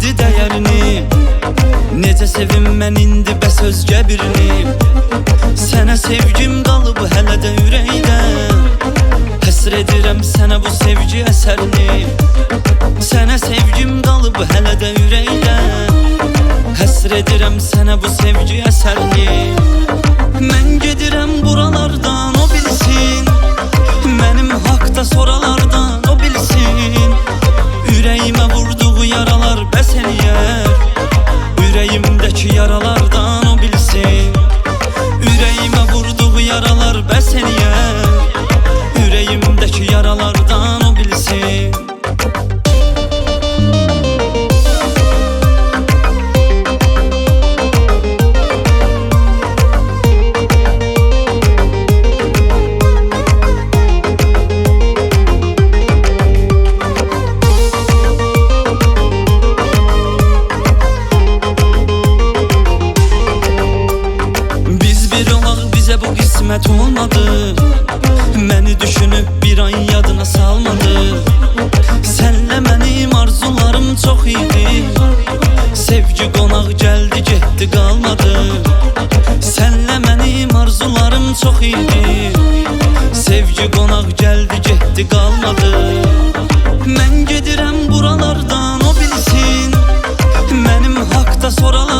bildi dəyərini. Necə sevim mən indi bəs özgə birini. Sənə sevgim qalıb hələ də ürəkdə. Həsr edirəm sənə bu sevgi əsərini. Sənə sevgim qalıb hələ də ürəkdə. Həsr edirəm sənə bu sevgi əsərini. Mən gedirəm buralardan o bilsin, mənim haqda soralardan o bilsin. Ürəyimə vurduğu yaralar bəs eləyər, ürəyimdəki yaralardan o bilsin. Ürəyimə vurduğu yaralar bəs eləyər, ürəyimdəki yaralardan o bilsin. Bu qismət olmadı, məni düşünüb bir an yadına salmadı. Sənlə mənim arzularım çox idi, sevgi qonaq gəldi getdi qalmadı. Sənlə mənim arzularım çox idi, sevgi qonaq gəldi getdi qalmadı. Mən gedirəm buralardan o bilsin, mənim haqda soralar